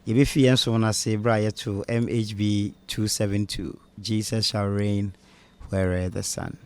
Yebefi and so na say Brian to MHB 272. Jesus shall reign wherever the sun.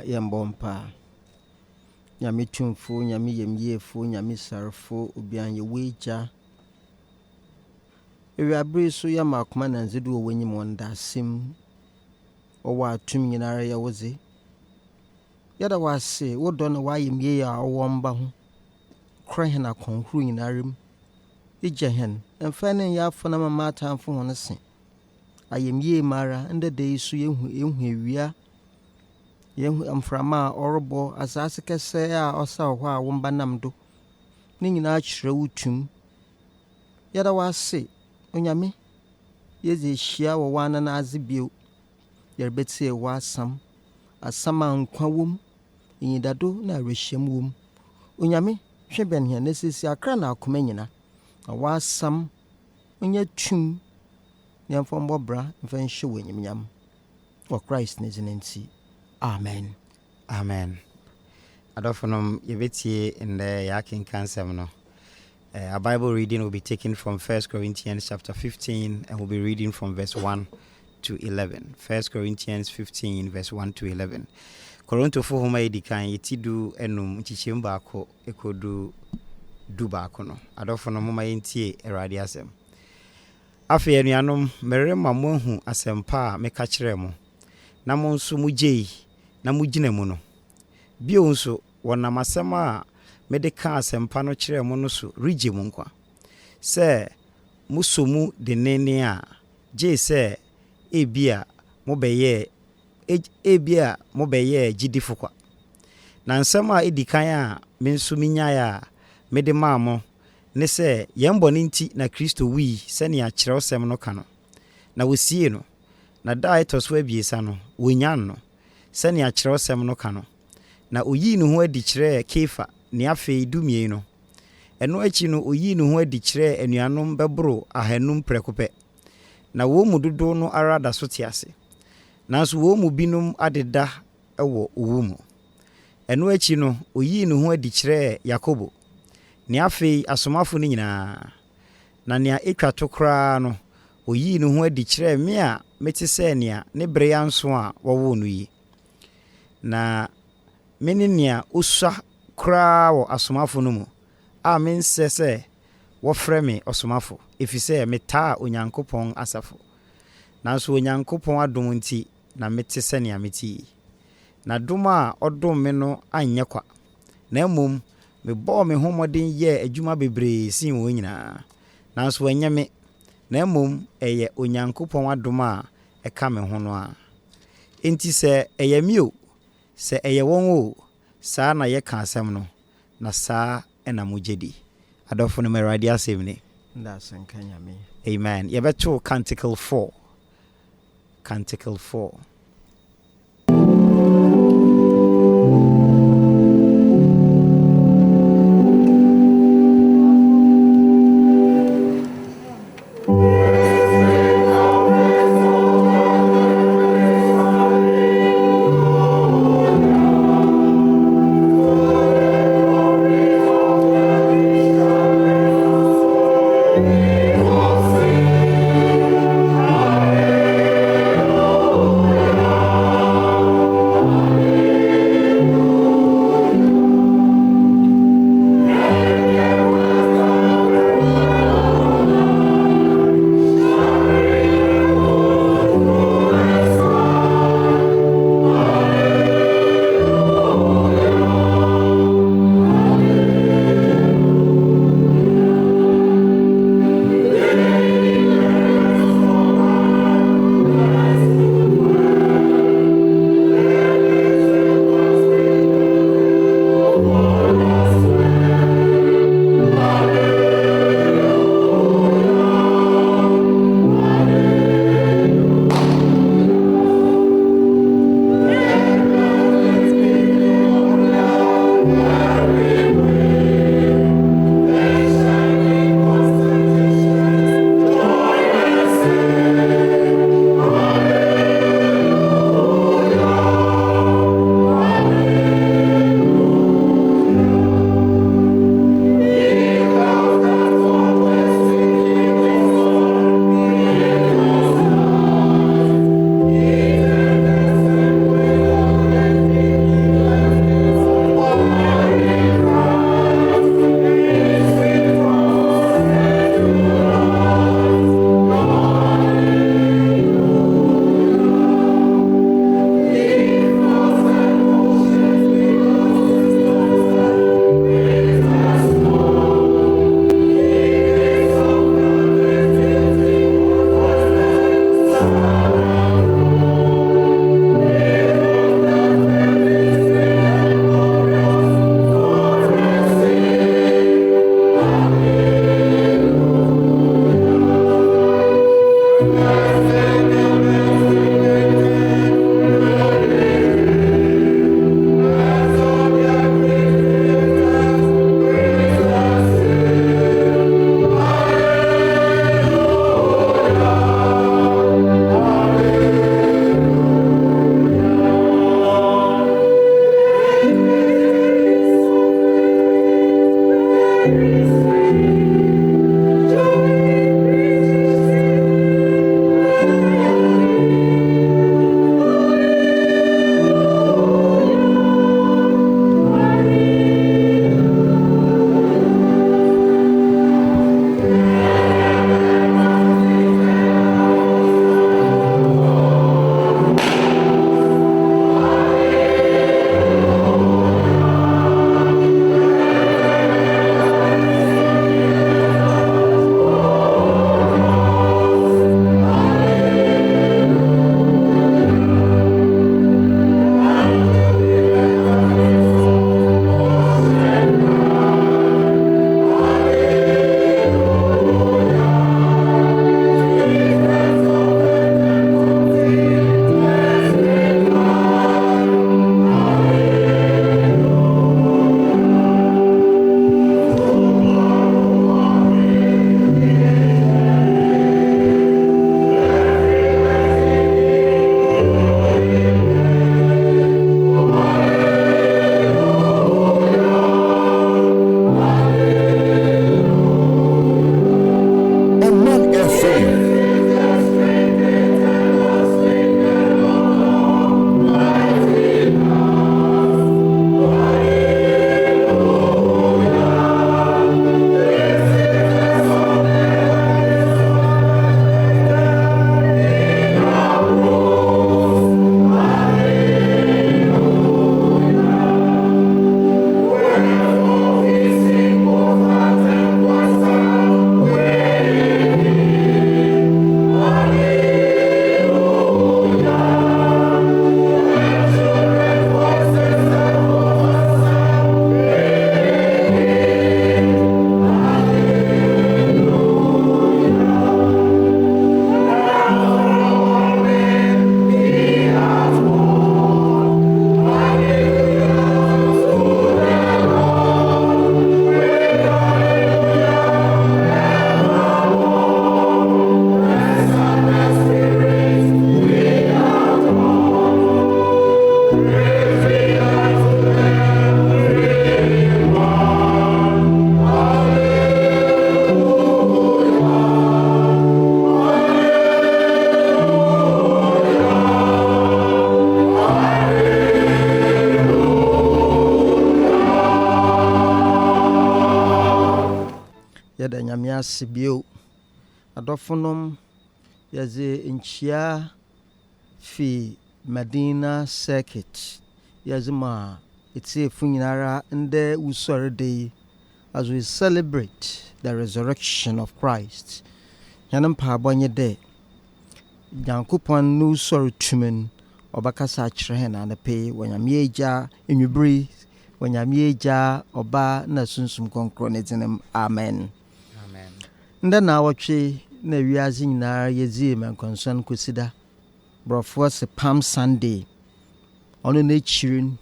Yambompa Nyami tumfu, nyami yemyefu, nyami sarfu, ubian yeweja. Ewe abrisu ya makuma na nzidu owenyi mwanda sim. Owa atumi nyinara ya wozi. Yada wase, wodona wa yemye ya awamba hu. Kran na konhuru nyinarim. Ija hen, emfane ya afona mama atamfu honese. Ayemye mara, ndede isu yehu ewia. Yehu amframa orobo asase kese a osa ho a womba namdo. Ni nyina akire wutum. Yada wase, Onyame yeze hia wo wana na azebio yerbetse wasam asama nkwa wom yidado na rehyiam wom onyame hwe ben hia nesisi akra na akoma nyina na wasam onye tum nyamfo mbobra mfa nhye wonyimnyam for Christ nezinensi amen amen. Adofonom yebetie in the yakin kansem no. Our Bible reading will be taken from 1 Corinthians chapter 15 and we'll be reading from verse 1 to 11. 1 Corinthians 15 verse 1 to 11. Koronto fo homa edikan yetidu enum nchichim baako ekodu du baako no. Adofonom homa yentie Awurade asem. Afi anuanom merema mo hu asempa meka kire mo. Na mo nso mugye na mugina mu no. Bio nso wonam asema mede ka asempa no kire mo no so rigye mu nkwa. Se musomu de nene a je se ebia mobeye gidifo kwa. Na nsema edikan a menso minya a mede maamo ne se yemboni nti na Kristo wi se ne a kirewsem no kano. Na wosie no na da etoso abiesa no wonyan no se ne a kirewsem no kano. Na oyi no ho adi kire Kefa ne afei dumie no. Eno achi no oyi no ho adi kire anuanom bebro ahanum prekope. Na wo mu dodo no ara da so tiase. Nanso wo mu binum adeda ewo owu mu. Eno achi no oyi no ho adi kire Yakobo. Ne afei asomafo ni nyina. Na ne etwa to kra no oyi no ho adi kire me a meti se ne a ne bre yanso a wo no yi. Na meni nea uswa kra wo asomafo no mu a mense se wo frɛ me osomafo efise meta onyankopɔn asafo. Nanso onyankopɔn adom nti na meti se nea meti. Na dom a odom me no anyɛ kwa. Na mmom me bɔ me homoden yɛ adwuma bebree sin wo nyina. Nanso anyɛ me. Na mmom ɛyɛ onyankopɔn adom a ɛka me ho no a. Enti se ɛyɛ mi o. Se ɛyɛ wɔn o. Saa na yɛka asɛm no. Na saa ɛna mujedi. Adofo no Awurade asɛm ni. ndasanka nyame. Amen. Yebeto Canticle 4. Canticle 4. nyame ase bio adɔfonom yɛze nkyia fi Medina Circuit yɛze ma etiefu nyinara ndɛ wusɔre day as we celebrate the resurrection of Christ. Yɛne mpaabɔ nye dɛ Nyankopɔn no wusɔre tumen ɔbɛkasa akyerɛ hɛn anapɛ wɔ nyame agya enwubere wɔ nyame agya ɔba na sunsum kɔnkrɔ ne dzenem. Amen. Ndɛ na awɔtwe na wiase nyinara yɛdzi mankɔnson kosida brɔfoɔ se Palm Sunday ɔno na ekyirin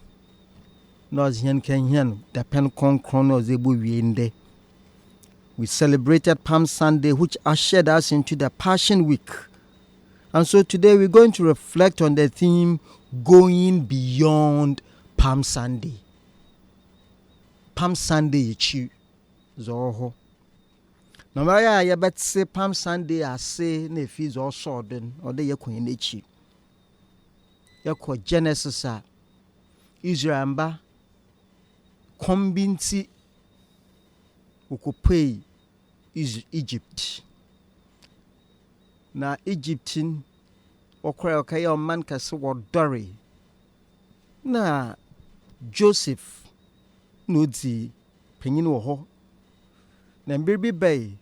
na ɔzehɛn kanhɛn dapen kɔnkrɔ na ɔzebo wie ndɛ. We celebrated Palm Sunday, which ushered us into the Passion Week. And so today we're going to reflect on the theme, going beyond Palm Sunday. Palm Sunday ichi zoho. No matter ya bet say Palm Sunday ase na efi zo sodden or de yakon echi. Yakɔ Genesis a Israel mba kombinti ukopei is Egypt. Na Egyptin okra okay man kase wodore. Na Joseph no di panyin wo ho. Na mbirbi bay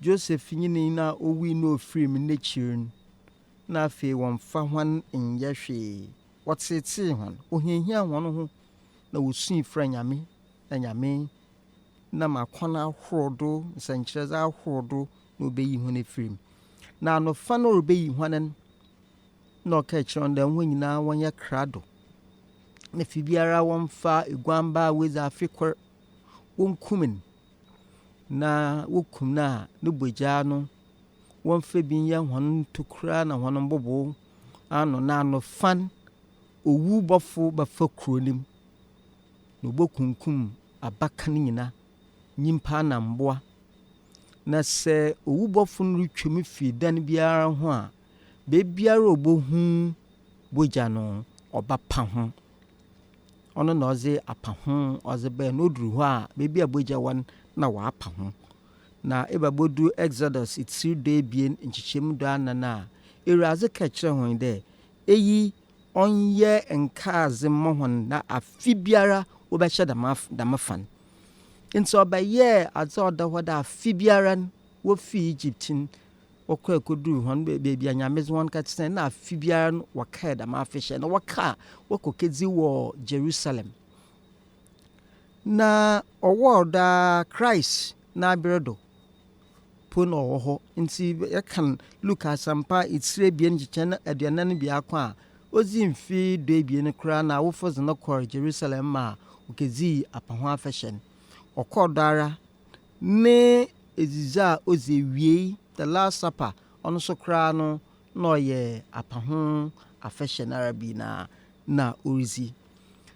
Joseph nyini na owi no frame nature na afi won fa hwan nyɛ hwee. Wɔtete hwan ohihia hwan ho na wosun fra nyame na nyame na makwana ahorodo nsankyerɛdze ahorodo na obeyi hwan efrim. Na no fa no obeyi hwanen na ɔka kyerɛ ndɛ ho nyinaa wɔnyɛ krado. Na fi biara wɔmfa eguamba wezi afikor wonkumin na wokum na ne bogya no wɔmfa bi nyɛ hwan tokura na hwan bobo ano na no fan owu bɔfo bafa kronim no bokunkum abakan nyina nyimpa na mboa na sɛ owu bɔfo no retwem fi dan biara ho a be biara obohu bogya no ɔba pa ho ɔno na ɔze apa ho ɔze bɛ no duru hɔ a be bia bogya wan na wapa ho. Na ebabodu Exodus itsir de bien nchichemu do anana eraze ka kyerɛ hon de eyi onyɛ nkaaze mohon na afi biara wo bɛhyɛ damafan nti ɔbɛyɛ adze ɔda hɔ da afi biara wo fi Egyptin wɔkɔ kodu hon beebi anyameze hon ka tsena na afi biara wɔka damafihye na wɔka wɔkɔkedi wɔ Jerusalem. Na ɔwɔ da Christ na abredo pono oho nti yakan Lucas ampa itsire bien gichen aduanan bia kwa a ozi mfi do bien kra na wofoz na kor Jerusalem ma ukezi apaho afeshen okodara ne eziza ozi wie the last supper ono so kra no na oye apaho afeshen arabi na orizi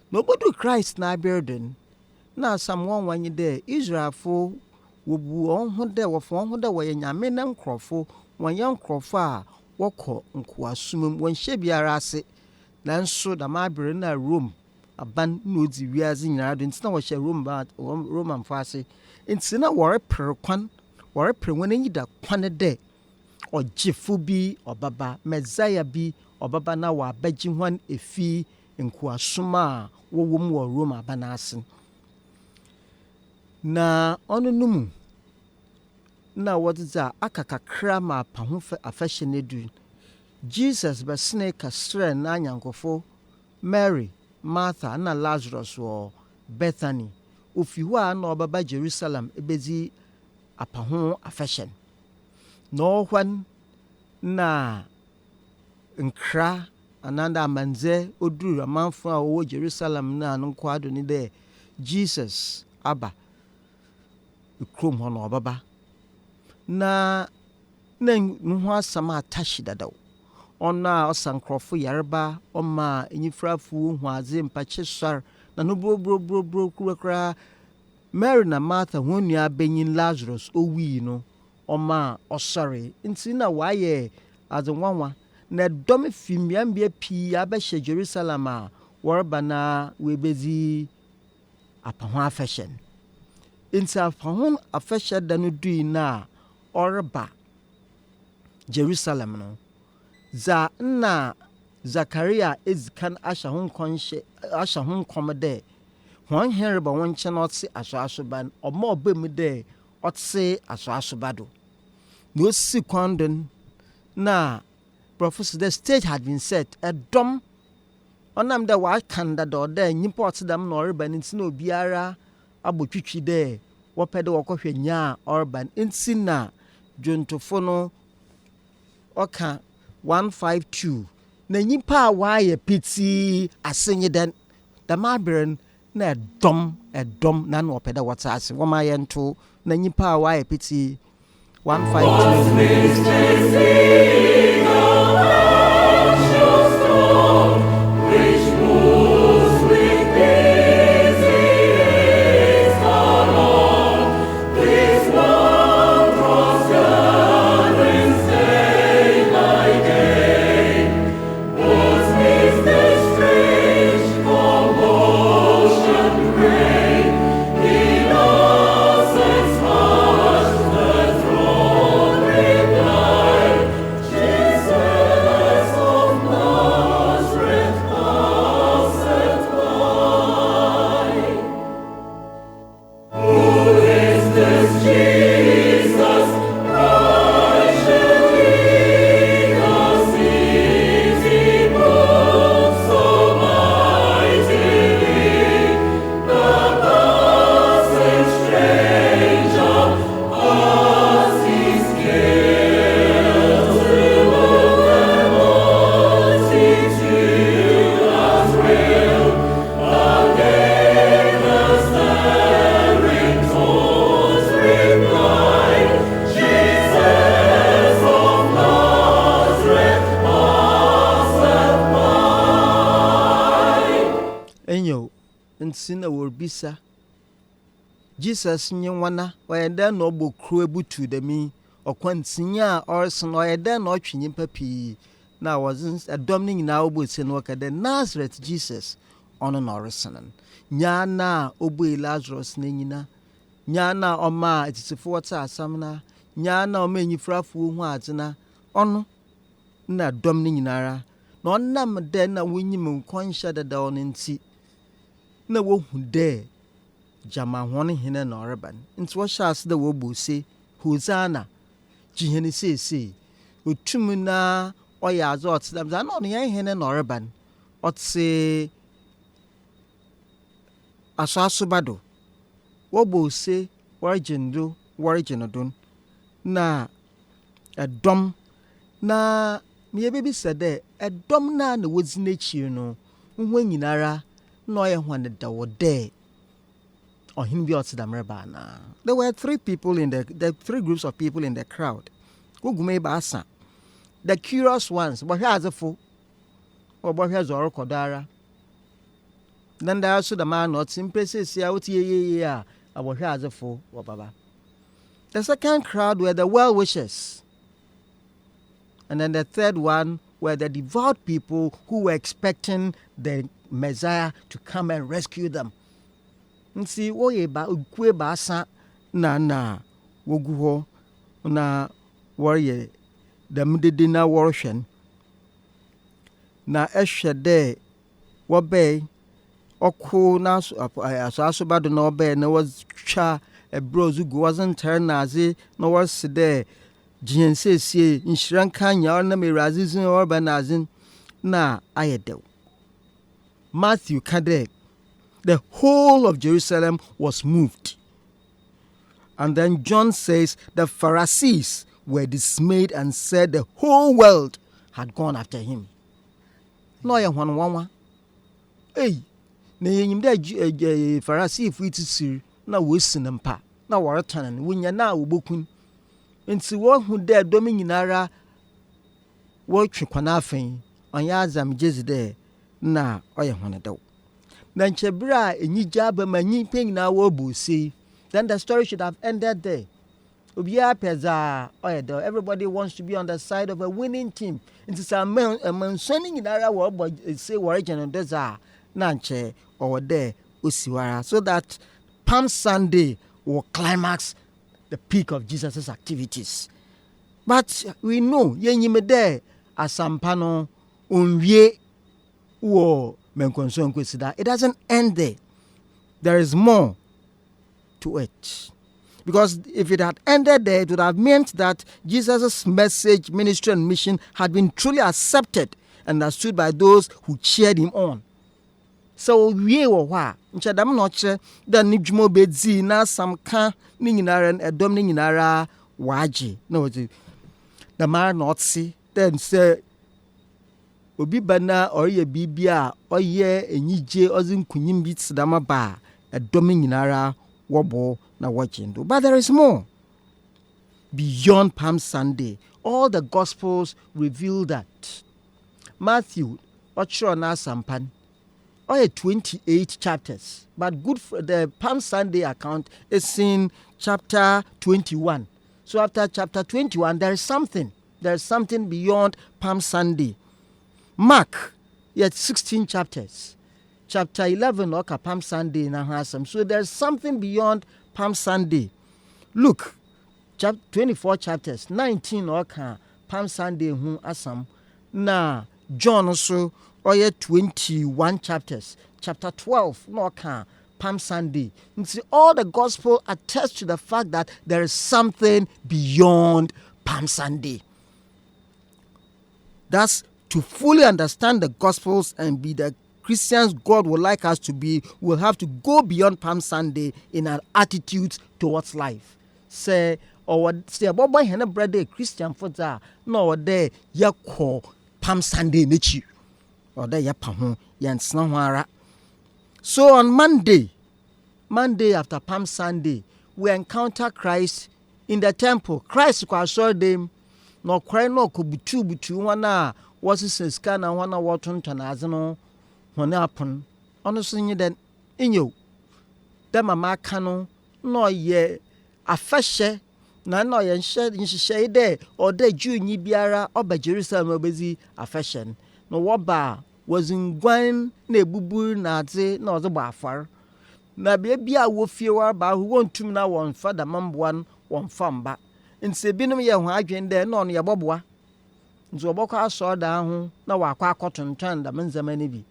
no bodu Christ na burden na someone wanye there Israelfo wobu onho de wɔyɛ nyame na nkrɔfo wɔnyɛ nkrɔfo a wɔkɔ nkoasumum wɔnhyɛ biara ase nanso da mabere na Rome aban na odi wiaze nyinara do ntina wɔhyɛ Roman fo ase ntina wɔrepre wɔn anyi da kwan de ɔgyefo bi ɔbaba Messiah bi ɔbaba na wɔabagye hwan efi nkoasuma a wɔwom wɔ Rome aban ase. Na ɔno numu na wɔdza akakakra ma paho afɛhyɛ nedu Jesus bɛsene kasrɛ na nyankofo Mary, Martha na Lazarus wɔ Bethany ofi hɔ a na ɔbaba Jerusalem ebezi apaho afɛhyɛ na ɔhwan na nkra ananda amanze oduru amanfo a wɔwɔ Jerusalem na no kwado ni de Jesus aba krom hɔ na ɔbaba na ho asɛm atashi dadaw ɔna ɔsankrɔfo yareba ɔma enyifrafo hu adze mpakye sɔr na no bro kura Mary na Martha wɔn nua benyin Lazarus owi no ɔma ɔsɔre nti na wayɛ adze nwanwa na dɔm fimiambia pii abɛhyɛ Jerusalem a wɔreba na webezi apaho afɛhyɛ nti afahon afɛhyɛ da no dui na ɔreba Jerusalem no za na Zakaria ezikan ahyɛ ho nkɔm dɛ wɔn henreba wɔn nkyɛn ɔte asoasoba no ɔma ɔba mu dɛ ɔte asoasoba do na osi kwan do na prophecy the stage had been set ɛdɔm ɔnam dɛ wakan dada ɔdɛ nyimpa ɔte dam na ɔreba no nti na obiara abɔ twitwi dɛ wɔpɛ dɛ wɔkɔhwɛ nya a ɔreba no nti na dwontofo no ɔka 152 na nyimpa a waayɛ pitii asenye dɛn dɛm abere no na ɛdɔm na na ɔpɛ dɛ wɔte ase wɔma yɛnto na nyimpa a waayɛ pitii 152 nti na wɔrebisa Jesus nye wana ɔyɛ dɛn na ɔbɔ kuro ebutu dɛmi ɔkwantinya a ɔresen ɔyɛ dɛn na ɔtwe nyimpa pii na wɔdze ɛdɔm no nyinaa ɔbɔ tie no wɔka dɛ Nazareth Jesus ɔno na ɔresen nya na ɔbɔ Lazarus na nyina nya na ɔma atitifo wɔte asam na nya na ɔma enyifrafo hu adzena ɔno na dɔm no nyinara na ɔnam dɛ na wonyim nkɔnhyɛ dada ɔno nti na wohu dɛ gyama hɔn hene na ɔreba nti wɔhyɛ ase dɛ wɔbɔ se Hosanna gyihene seesei otum na ɔyɛ adze ɔte dɛm na ɔno yɛn hene na ɔreba ɔte asoasoba do wɔbɔ se wɔregye do na ɛdɔm na meyɛbɛbisa dɛ ɛdɔm na wɔdzi n'ekyir no ho nyinara na ɔyɛ hɔn da wɔ dɛ ɔhen bi ɔte dam reba na there were three three groups of people in the crowd gugume baasa the curious ones bɔhwɛ adzefo bɔhwɛ zɔre kɔdara then there also the man not impressive a wote yeye a bɔhwɛ adzefo wɔ baba. The second crowd were the well wishers, and then the third one were the devout people who were expecting the Messiah to come and rescue them. Nsi woye ba ukwe baasa na wogu hɔ na wɔreyɛ dɛm dede na wɔrehwɛ na ɛhwɛ dɛ wɔbɛɛ ɔko na asoasoba do na ɔbɛɛ na wɔtwa ɛbrɛ ozugu wɔzentare na adze na wɔse dɛ gyienseesie nhyira nka nya ɔnam Awurade zin ɔreba na adze na ayɛ dɛw. Matthew ka dɛ the whole of Jerusalem was moved. And then John says the Pharisees were dismayed and said the whole world had gone after him. No ya wanwa. Hey, na yenyim de Pharisee fu itisiri na wosin mpa na wɔretanan wonya na wobokun. Nti wo hu de domi nyinara wo twe kwana afɛn ɔnya azam jezi de na ɔyɛ honedaw. Na nkyebra enyigya ba manyi penyina wo busi. Then the story should have ended there. Obiya peza oyeda. Everybody wants to be on the side of a winning team. Nti sa mansoni nyinara wo say origin deza na nche or there osiwara so that Palm Sunday will climax the peak of Jesus' activities. But we know, yenyimede asampano unwie wo menkonso kwesida. It doesn't end there. There is more to it. Because if it had ended there, it would have meant that Jesus' message, ministry, and mission had been truly accepted and understood by those who cheered him on. So we were wa nchadam no che da ni dwuma bedzi na samka ni nyinara edom ni nyinara waje na wozi the man not see then say obi bana oriye bibia oye enyije ozin kunyim bi tsidama ba edom ni nyinara wobo na wajindo. But there is more. Beyond Palm Sunday, all the Gospels reveal that. Matthew, Ochro na Sampan, 28 chapters, but good for the Palm Sunday account is in chapter 21. So after chapter 21, there is something beyond Palm Sunday. Mark, yet 16 chapters. Chapter 11, okay, Palm Sunday na hasam. So there's something beyond Palm Sunday. Luke, 24 chapters, 19 okay, Palm Sunday hu asam. Na John also, 21 chapters. Chapter 12, no okay, Palm Sunday. You see, all the gospel attest to the fact that there is something beyond Palm Sunday. Thus, to fully understand the gospels and be the Christians God would like us to be, we'll have to go beyond Palm Sunday in our attitudes towards life. Say, or say about boy and brother Christian for that, no, there ya call Palm Sunday nichi, or there ya pahu yan snawara. So on Monday after Palm Sunday, we encounter Christ in the temple. Christ saw them, no cry no kubutu wana was his scan and wana waton tanazano. When happen, honestly, then in you, the mamma cano, no ye a fashe, no ye shed in she there, or de Jew ni biara, or by Jerusalem busy a fashion. No what bar was in Gwen, ne bubu nazi, no the bafar. Na baby I will fear about who want to now one father mum one farm back. In Sabinum ya hydrogen there, no ya bobwa. Zoboka saw down, no aqua cotton turned the menzamanibi.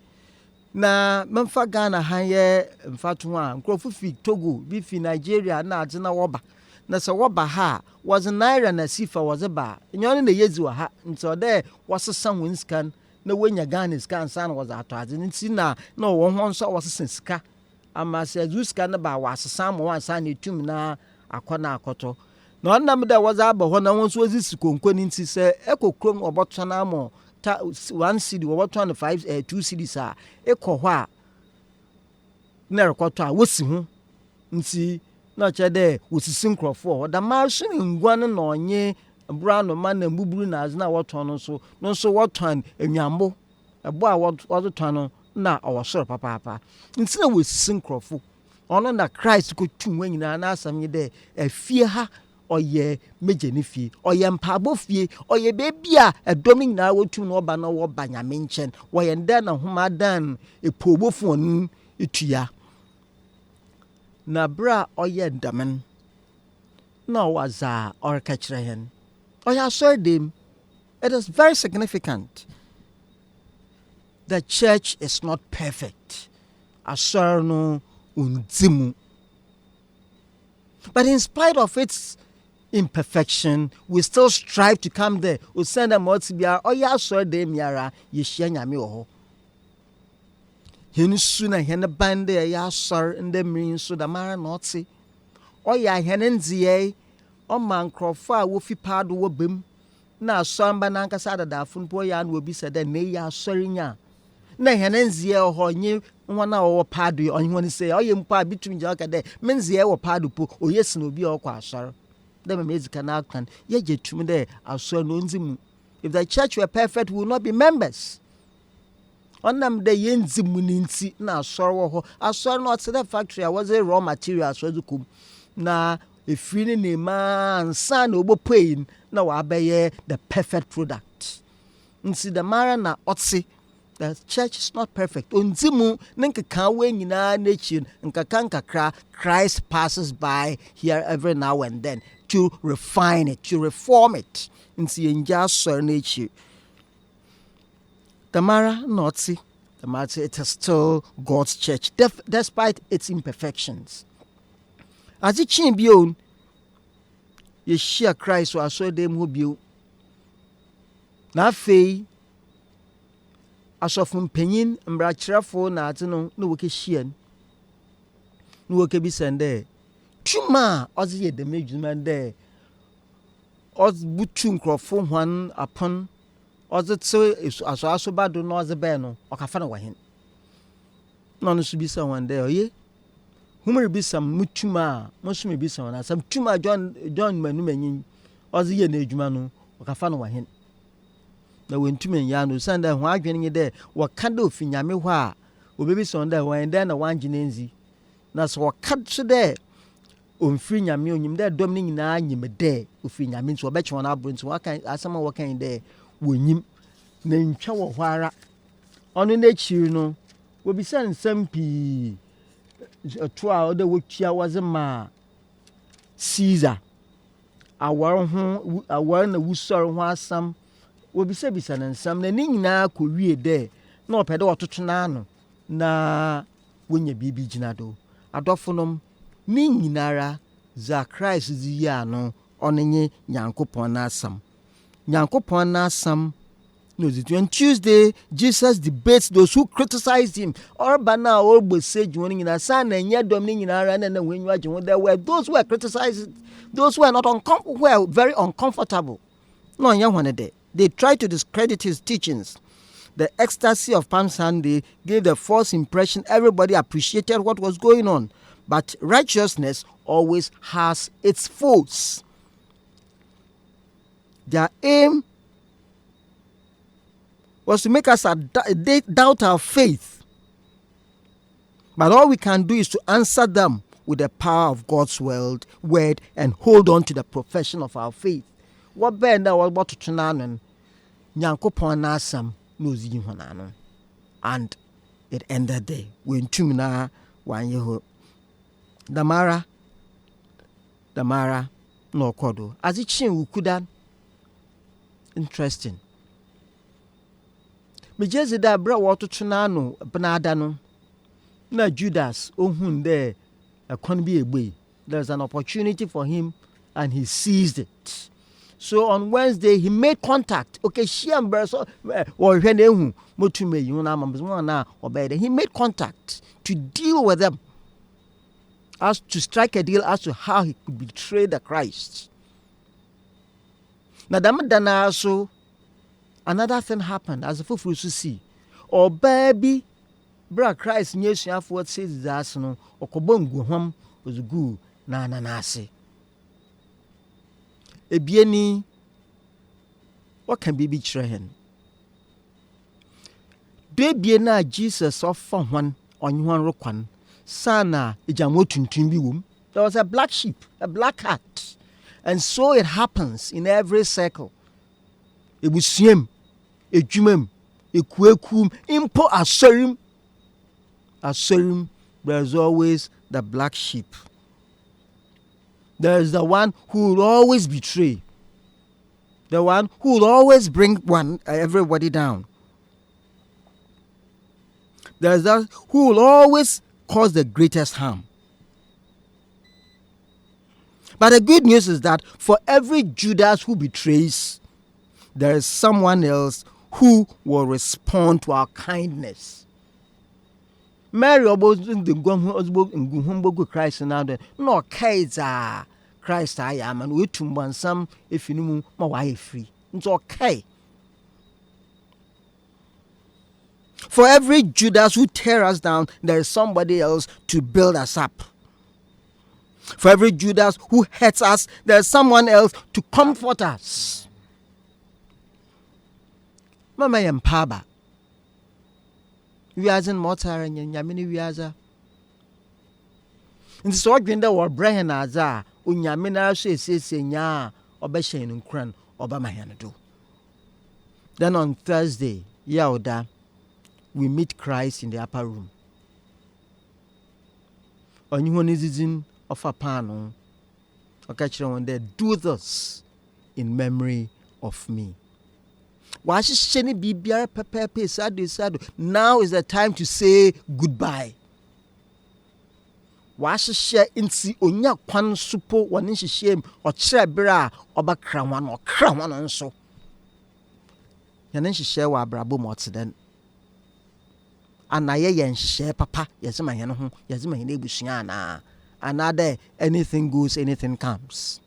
Na memfa Ghana hanye mfatu a nkrofo fi Togo bi fi Nigeria na agena woba na se woba ha was naira na sifa was ba nyone na yezi wa ha nti ode wasesa won scan na wenya Ghana scan san was ato ade nti na wo ho nso wasesa sika ama se zu scan ba wasesa mo wan san etum na akona akoto na onnam da was aba ho na won so ozi sikonko nti se ekokrom oboto na mo 1 cedi or 125 2 cedis a ekọ hɔ a na rekɔtɔ a wosi ho nti na kyɛ dɛ wosisi nkrɔfo da marso ngwan na onye brano man na mbuburu na azna wɔtɔn no so wɔtɔn enwambo ɛbo a wɔtɔn no na ɔwɔsoro papaapa nti na wosisi nkrɔfo ɔno na Christ ko tu nyina na asam yi dɛ afie ha oye mejeni fie oye mpabo fie oye bebia edomi nyina wotum no oba na wo banyame nchen wo ye nda na homa dan epobofo onu etua na bra oye ndamen na waza orka kire hen oya sordem. It is very significant. The church is not perfect asorno unzimu, but in spite of its imperfection, we still strive to come there. We send them out to be our oya so de miara yeshia nyame oho. Hinsu na hene bande ya sor inde mirin so da mara not see. Oya hene nzie o man krofo a wo fi pado wo bem na so amba na nkasa da funpo ya na obi se de ne ya sorinya. Na hene nzie oho nyi nwana wo pado onye woni se oye mpo a bitum je aka de menzie wo pado po oyesi na obi okwa asor. If the church were perfect, we would not be members. On them the yenzi muninti na sorrow. I saw not to the factory. I was a raw material. So you could na if you need man son obo pain now I buy the perfect product. And see the mara na otsi The church is not perfect. Unzimu nkaka we nyina nature nkaka nkakra. Christ passes by here every now and then to refine it, to reform it. Nsi enja so nature. Tamara not see. Tamara it is still God's church despite its imperfections. As it chin bion ye share Christ or so dem who bio. Na fei asofo mpanyin mbrakyerefo na ate no na woke hyian na woke bi sende tuma ozi ye dem adwuma de oz butu nkrofo hwan apon ozi tse aso bado no ozi be no okafa na wahen no no so bi sa wan de oye humre bi sam mutuma mosumi bi sa na sam tuma John manu manyin ozi ye na adwuma no okafa na wahen na wentumen ya no sanda ho adwene nye de wakada ofinyame ho a obebi sonda wan de na wangene nzi na so wakada de omfiri nyame onyim de dom ni nyina nyim de ofinyame nso obeche won abro nso wakan asama wakan de wonyim na ntwa wo ho ara ono na chiri no obi san nsam pi to a ode wotua wazema Caesar awar na wusor ho asam wobisa na nsam na ni nyina ko wie de na opede ototo na ano na wonya bibi gina do adofonom ni nyinara za Christ zi ya no onenye Nyankopon na asam no on Tuesday Jesus debates those who criticized him or bana or message won nyina sa na nya dom ni nyinara na wenyu agye ho there were those who were criticized, those who were not were very uncomfortable no nya hone de. They tried to discredit his teachings. The ecstasy of Palm Sunday gave the false impression everybody appreciated what was going on. But righteousness always has its foes. Their aim was to make us doubt our faith. But all we can do is to answer them with the power of God's word and hold on to the profession of our faith. What bend that was about to turn on Nyankopon asam no zi honano, and it ended there when tumina wan yeho damara no kodo as it chin wukudan interesting me jezi da bra woto tuna no benada no na Judas ohun there akon bi egbe. There's an opportunity for him and he seized it. So on Wednesday he made contact. Okay, he made contact to deal with them, as to strike a deal as to how he could betray the Christ. Now, so another thing happened as a fufu see. Or baby, bra Christ nyesua for what says that no okobongu hom was good na nasi. Ebieni, what can be betraying? Debiena Jesus offer one on one rokwan, sana ijamotun. There was a black sheep, a black cat, and so it happens in every circle. It was him, a jumem, a kwekum, impo aserim. There's always the black sheep. There is the one who will always betray. The one who will always bring everybody down. There is that who will always cause the greatest harm. But the good news is that for every Judas who betrays, there is someone else who will respond to our kindness. Mary Christ no kaiza Christ I am and we tumbansam if you know my wife free. It's okay. For every Judas who tear us down, there is somebody else to build us up. For every Judas who hurts us, there is someone else to comfort us. Mama Yampaba. We are in mortar and Yamini Viaza. In the sword window or Brahan Azar, Unyamina says, Ya, or Beshan and Cran, or Bamahanadu. Then on Thursday, Yauda, we meet Christ in the upper room. On you is of a panel, okay, one day, do this in memory of me. Now is the time to say goodbye. Share insi onya kwan supo wani hihiem o kire bra obakra wan o kra wan nso yana hihie wa abrabo mo tseden anaye yen hye papa yezema hene ho yezema hene ebusua na another anything goes anything comes.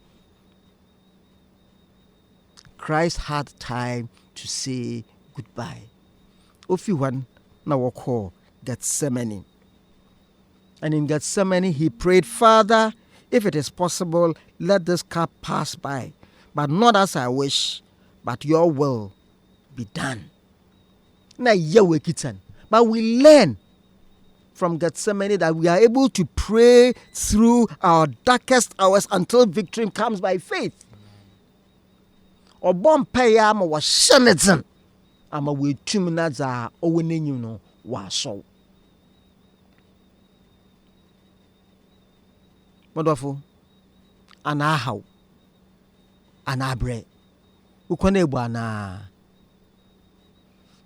Christ had time to say goodbye. Ofi wan na wo call Gethsemane. And in Gethsemane, he prayed, Father, if it is possible, let this cup pass by, but not as I wish, but your will be done. But we learn from Gethsemane that we are able to pray through our darkest hours until victory comes by faith. Obon paya ma wa shenedzen ama we tumna za owenenyu no wa so. Modofo ana haw ana bre ukwane egbu ana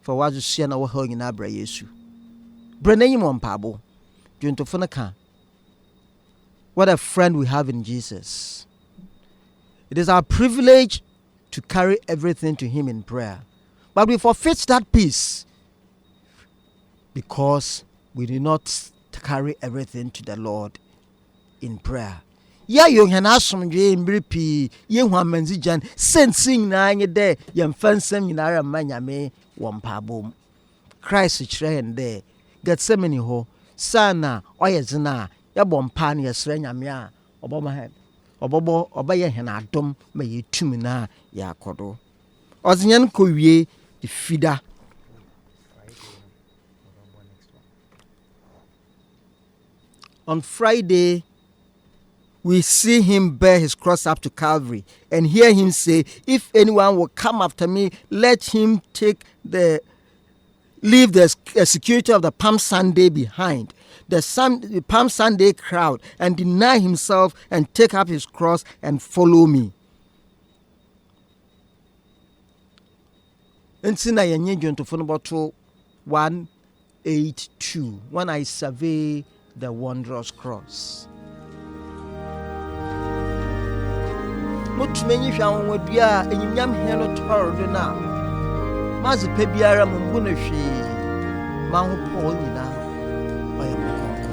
for wazu sia na wo haw nyina bre Yesu bre nanyi mo mpabo dwentofo na ka. What a friend we have in Jesus. It is our privilege to carry everything to him in prayer, but we forfeit that peace because we do not carry everything to the Lord in prayer. Ya yo hena somdwe mbiripi ye hu amanzi jan sensing na anye de ye mfansam nyinara manyame wo mpabom. Christ kire hen de Gethsemane ho sana oyezina ya bompa na yesre nyame a oboma he obobo obaye hena adom ma yetum na ya akodo ozinyan kowie ifida. On Friday, we see him bear his cross up to Calvary and hear him say, if anyone will come after me, let him leave the security of the Palm Sunday behind, the Palm Sunday crowd, and deny himself and take up his cross and follow me. Nsina yenye jonto bottle 182 when I survey the wondrous cross. Mutumenyi hwa wonwadua enyimnyam helo tordo na mazi pe biara mumbu na hwe ma ho Paul nyina oya mkonko.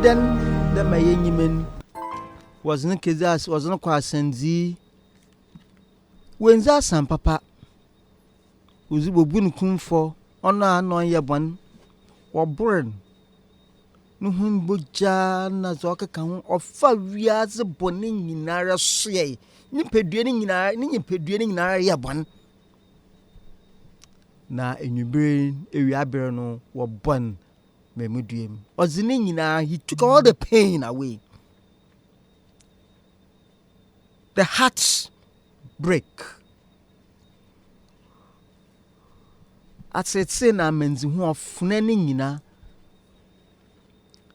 then the mayenyimen was no kizas was no kwasenzi wenza san papa ozi bobun kumfo ona no yebon oborn no hun boja na zoka kan ofa wiaze boni nyinara soye ni pedue ni nyinara yebon na enwibere ewiabere no wo bon memuduem ozini nyina he took all the pain away. The heart break atse na menzi hu ofuna ni nyina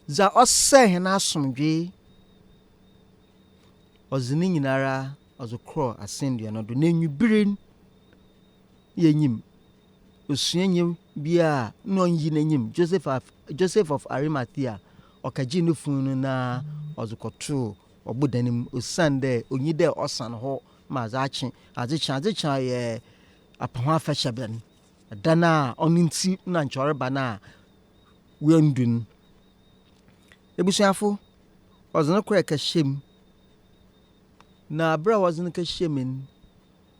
za ose na asomdwe ozini nyinara ozokro asendua no do na enwibere yenyim osuanyem bia no nyi nanyim Joseph of Arimathea okaji no funu na ozokoto obodanim osande onyide osan ho ma azecha ye apahwa fashaben dana oninti na nchoreba na wendun ebusuafo ozono kora ka shem na bra ozono ka shemin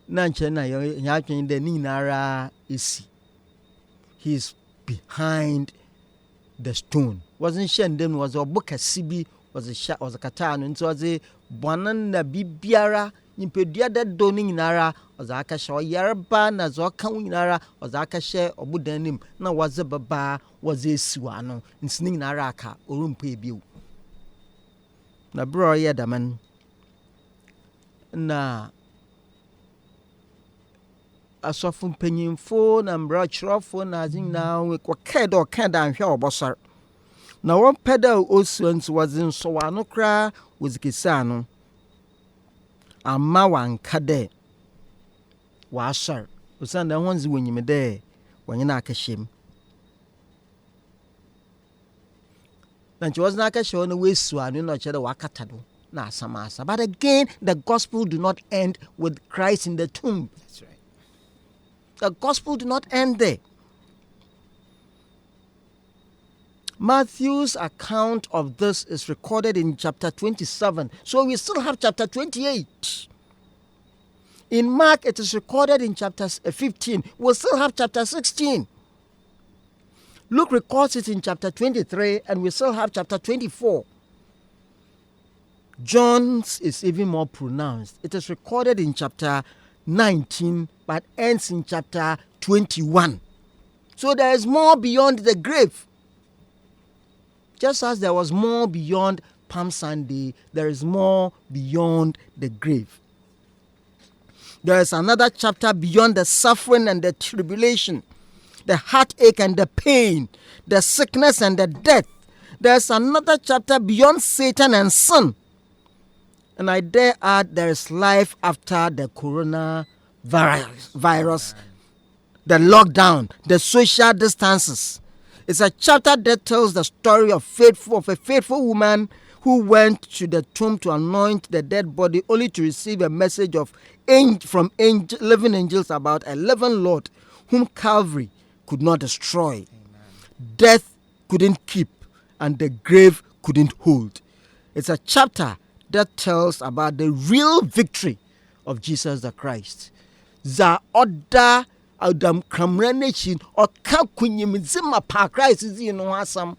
na nche na ya atwen de ni nara esi. He is behind the stone. Wasn't shendem was a book sibi was a shot was a katan and so was a bonan na bibiara nimpedia that doning nara was a kasha yarba na zoka winara was a kasha or budanim na was a baba was a suano in sning naraka or rumpe biu. Na bro yadaman na asofo mpanyimfo na mbrachirofo na azin na we kwakedo kenda anhwe obosar na won pedal osuant wazin so wano kra wozikisa no amma wankade washar usanda honzi wonyimede wanyina akashem na nchwazna akashe no wesu anu no chere wakatado na asamasa. But again, the gospel do not end with Christ in the tomb. That's right. The gospel do not end there. Matthew's account of this is recorded in chapter 27. So we still have chapter 28. In Mark, it is recorded in chapter 15. We still have chapter 16. Luke records it in chapter 23, and we still have chapter 24. John's is even more pronounced. It is recorded in chapter 19, but ends in chapter 21. So there is more beyond the grave. Just as there was more beyond Palm Sunday, there is more beyond the grave. There is another chapter beyond the suffering and the tribulation, the heartache and the pain, the sickness and the death. There is another chapter beyond Satan and sin. And I dare add, there is life after the coronavirus, the lockdown, the social distances. It's a chapter that tells the story of a faithful woman who went to the tomb to anoint the dead body only to receive a message from living angels about a living Lord whom Calvary could not destroy. Amen. Death couldn't keep and the grave couldn't hold. It's a chapter that tells about the real victory of Jesus the Christ. Za oda adam kramranechin o ka kunyim zima pa Christ zi no asam.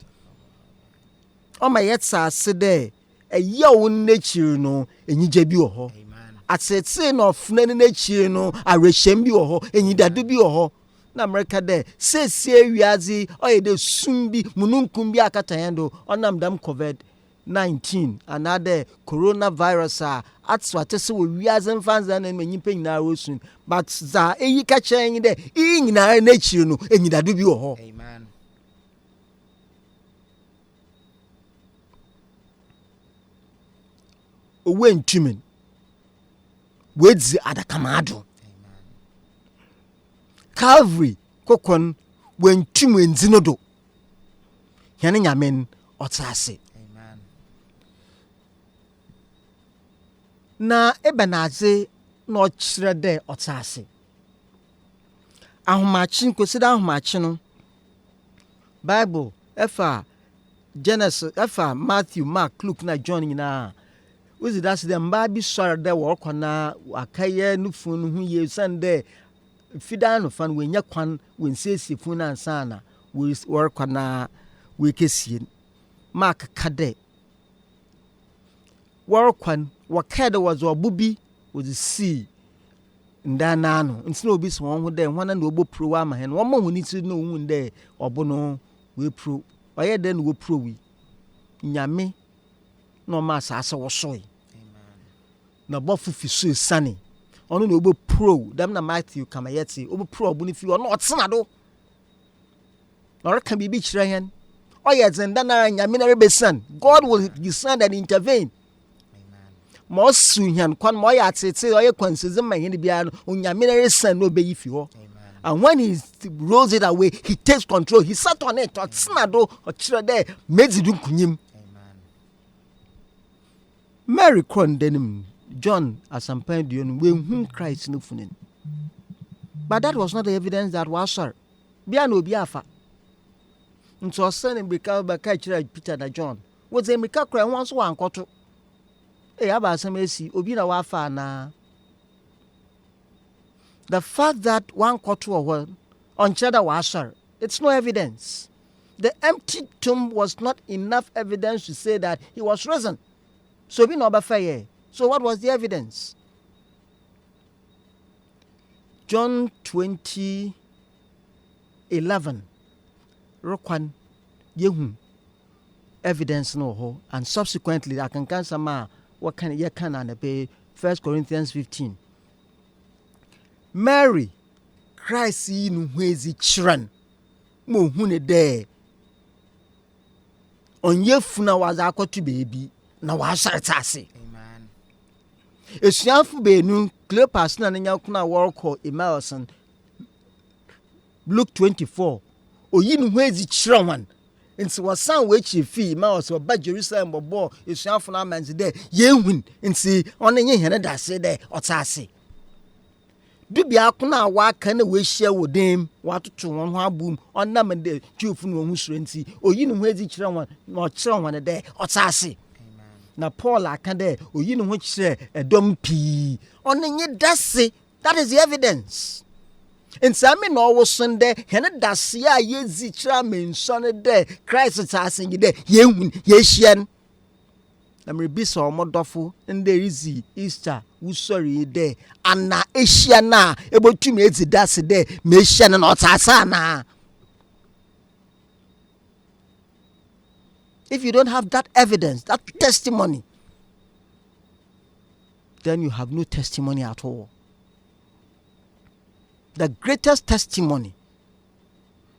O ma yetsa sede eya won nechi no enyija bi wo ho. Asetse no ofna ne nechi no arehyem bi wo ho, enyidado bi wo ho. Na America de sesie wiazi oyede sumbi mununkum bi akatayendo onam dam COVID-19 another coronavirus atswatese we wiazen fanza na menyimpa nyina rosun but za eyi ka chen de nyina na chi no enyidado bi wo ho. Amen. Owe ntumen wedzi adakamado. Calvary kokon wentum enzinodo hene nyamen otase. Amen. Na ebenaze na ochire de otase ahomachi nkosida ahomachi no Bible efa Genesis efa Matthew, Mark, Luke na John nyinaa wozi da se dem ba bi sɔre dɛ wɔkɔ na akayɛ no funu ho yie san dɛ fidan no fan wenya kwan wensiesie funu ansa na wɔrekɔ na wekesie. Mark ka dɛ wɔrekɔ wɔka dɛ wɔdze ɔbo bi wɔdze sii ndana no nti na obi so wɔn ho dɛ hwana na obo pro ama he no wɔn ho ni ti na ohun dɛ ɔbo no we pro ɔyɛ dɛ no wo pro wi nyame na ɔma asase wɔsoe na bɔfo fi so sane ɔno na obo pro dɛm na Matthew kamayɛte obo pro ɔbo no fi ɔno ɔtena do na ɔreka biribi kyerɛ hɛn ɔyɛ dzenda na nyame na rebesan. God will descend and intervene. Ma ɔsu hɛn kwan ma ɔyɛ atete ɔyɛ kwansɛdze ma hɛn biara no onyame na resan na obeyi fi hɔ. And when he rolls it away, he takes control. He sat on it. Ɔtena do ɔkyerɛ dɛ medzi do nkunyim. Mary kron denim John asampan duonu wenhu Christ no funin. But that was not the evidence that was sir. Bia no obi afa. Nti ɔsɛ ne mbika ba ka kyerɛ Peter na John. Wo ze mbika kra ho so wankɔto. Aba asɛm esi obi na wafa na. The fact that one quarter of on cheddar was sir, it's no evidence. The empty tomb was not enough evidence to say that he was risen. So we know about fire. So what was the evidence? John 20:11. Rokwan yehu evidence no ho, and subsequently I can cancel ma what can ye can and be 1 Corinthians 15. Mary Christ in whezi chran mo hune de onye funa was akotu baby na wa sharetase. Amen. Esuafu benu Cleopas na nya kuna worko Emmaus Luke 24 oyi nu whezi chran wan nti wasan we chi fi Emmaus oba Jerusalem bobo esuafu na manzi de yehun nti onye hene da se de otase. Dubia kuna waka na we hia wodem watoto won ho abum onam de twufu no hu surenti oyi no ho ezi kire won na o kire won de otase. Na Paul aka de oyi no ho kire edom pi onenye dase. That is the evidence. Nsame no wo sonde hene dase a yezi kire menso de Christ tase ngi de yehun ye hia na mrebisa omodofo nde rizi Easter usori de ana ehia na ebotumi ezi dase de me ehia na otasa na. If you don't have that evidence, that testimony, then you have no testimony at all. The greatest testimony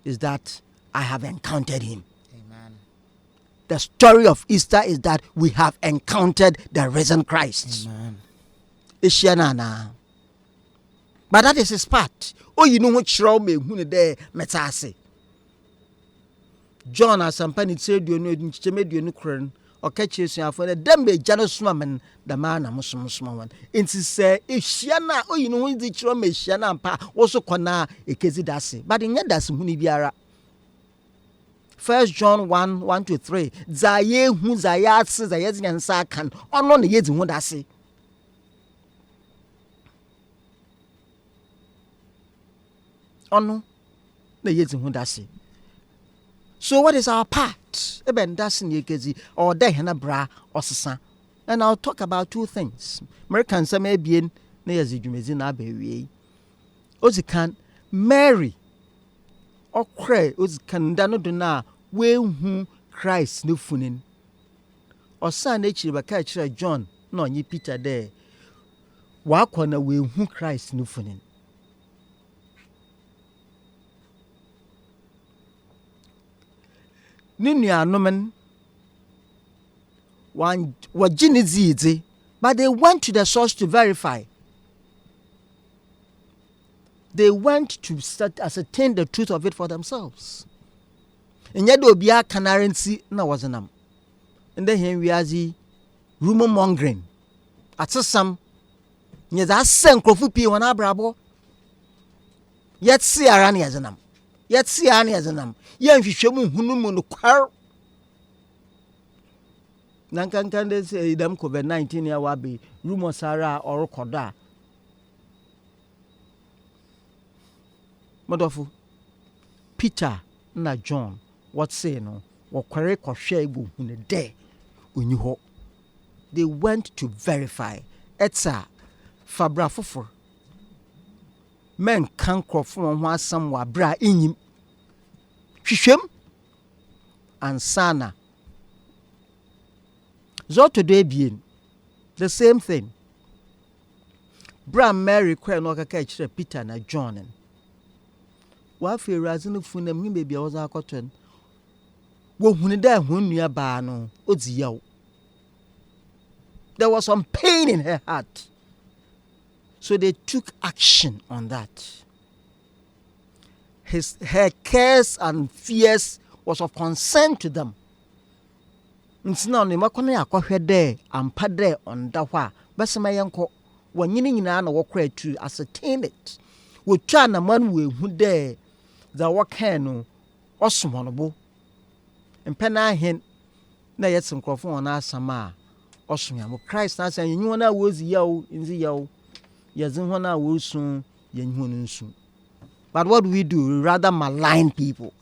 is that I have encountered him. The story of Easter is that we have encountered the risen Christ. Amen. But that is his part. Oh, you know what show me who there metase. John asampani said you know chemedi no kran or catch you for the dembe janus woman the man amusum one. Inti say ehia oh you know when the chiro me ehia na mpa also kona ekezi dase. But in yedase huni biara. 1 John 1:1-3. Zaye hu zayatse zayezi nyansa kan ono ne yezi hu dase. Ono ne yezi hu dase. So what is our part? Eben dase ne yekezi or de hena bra osesa. And I'll talk about two things. American some ebien na yezi dwumezi na abewie. Ozikan Mary okre ozikan da no do na wehu Christ no funin. Osan na chiri baka chira John na onye Peter there. Wa kwa na wehu Christ no funin. Ninu anomen wan wajinizizi, but they went to the source to verify. They went to ascertain the truth of it for themselves. And yet, there be a canarency na wazenam. And then here we are the rumor mongering. At some, yet that same crofupi one abrabo. Yet see Arani as an am. Yet see Arani as an am. Yen Fishamu Hunumun quar. Nankan they say them COVID-19 ya wabi rumor sara or koda. Modofu Peter na John what say no what kwere kohwe bu hune de onyi ho. They went to verify. Etsa fabra fofor. Men kan krofo ho asam wa bra enyim. Hwehwem ansana. Zoto de bien. The same thing. Bra Mary kwen no kaka kire Peter na John. Wa fe razinu funam ni bebia wo za akotwen. Wo hunu da ho nua ba no odi yawo. There was some pain in her heart. So they took action on that. Her cares and fears was of concern to them. Nsina no makone akwahwe de ampa de onda hwa besema yenko wanyini nyina na wokra tu ascertain it. Wo twa na man we hu de za wokan no osomonobo. Mpena hen na yetsim krofo ona asama osonyamo Christ na say yenyi wona wozi yawo nzi yawo yazin wona wosun yenyi wona nsu. But what do? We rather malign people.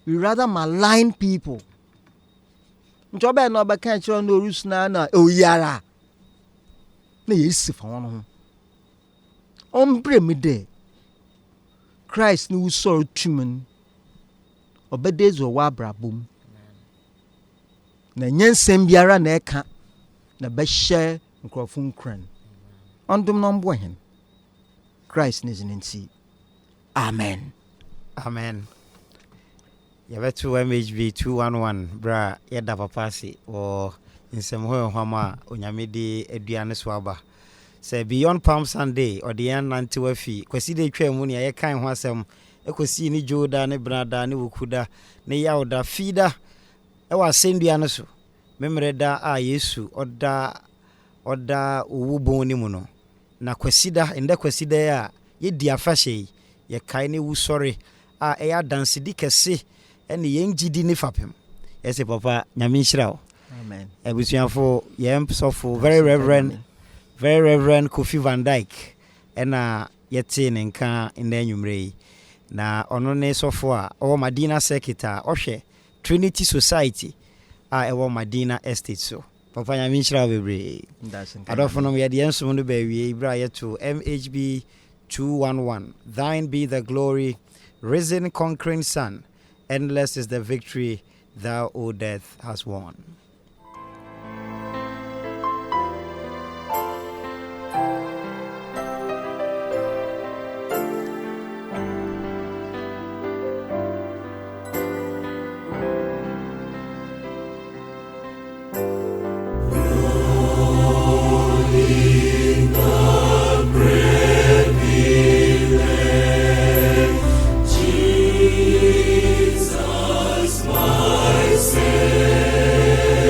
We rather malign people. Njobe no be kan chiro no rusuna na oyara na yesi fa wono ho. Ombre me de Christ ni usoro tumun obedezo wa brabum. Na nyensem biara na eka na be hye nkrofo nkran. Ondom no mbo hen. Christ is in see. Amen. Amen. Yabetu MHB 211 bra yeda papasi or insem ho hama onyamede aduane so aba. Say beyond Palm Sunday or the end nanti wafi kwasi de twam ne ye kan ho asem ekosi ni joda ne brada ne wukuda ne yawda fida e wa senduane so memreda a Yesu oda owubon ni mu no na kwasida ende kwasida ya ye di afahye ye kai ne wusori a eya dance di kese ene ye ngidi ni fapem yese papa nyame nhyirawo. Amen. Ebusuafo ye mpsofo very reverend Kofi Van-Dyck ena yete ne nka ina nwumre na ono ne sofo a o Madina Sekita ohwe Trinity Society a ewo Madina Estate so papa nyame nhyirawo bebre. Adofonom ye de enso no ba wie ibra yeto MHB 211 thine be the glory, risen conquering sun, endless is the victory thou o death has won. Jesus, my Savior.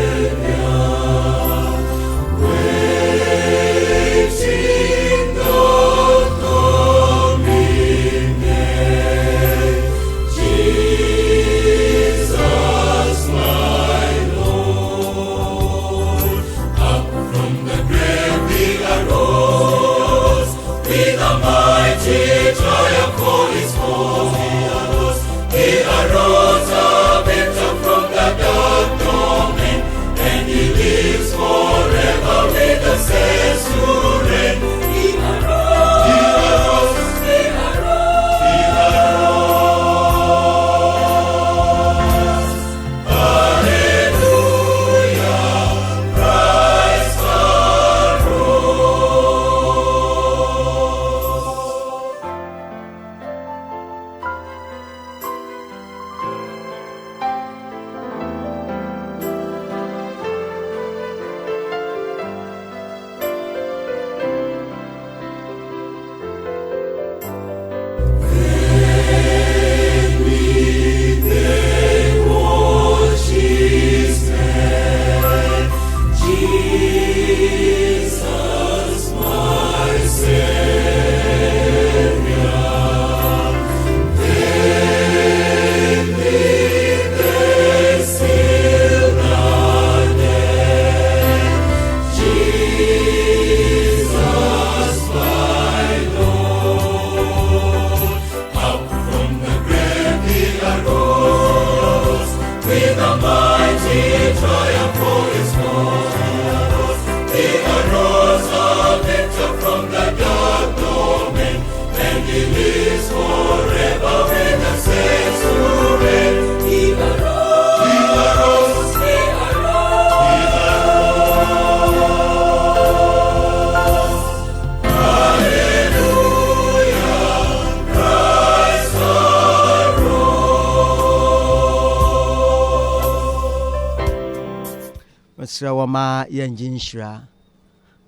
yɛsrɛ wɔ ma yɛngye nhyira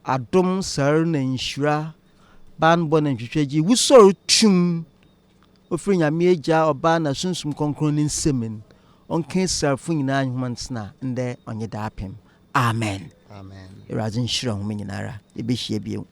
adom sar na nhyira ban bɔ na nhwehwɛgye wusɔre tum ofiri nyame agya ɔba na sunsum kɔnkɔn ne nsɛm ɔnka sarfo nyinaa nhoma ntena ndɛ ɔnye daapem amen. Awurade nhyira ho nyinara yɛbɛhyia bio.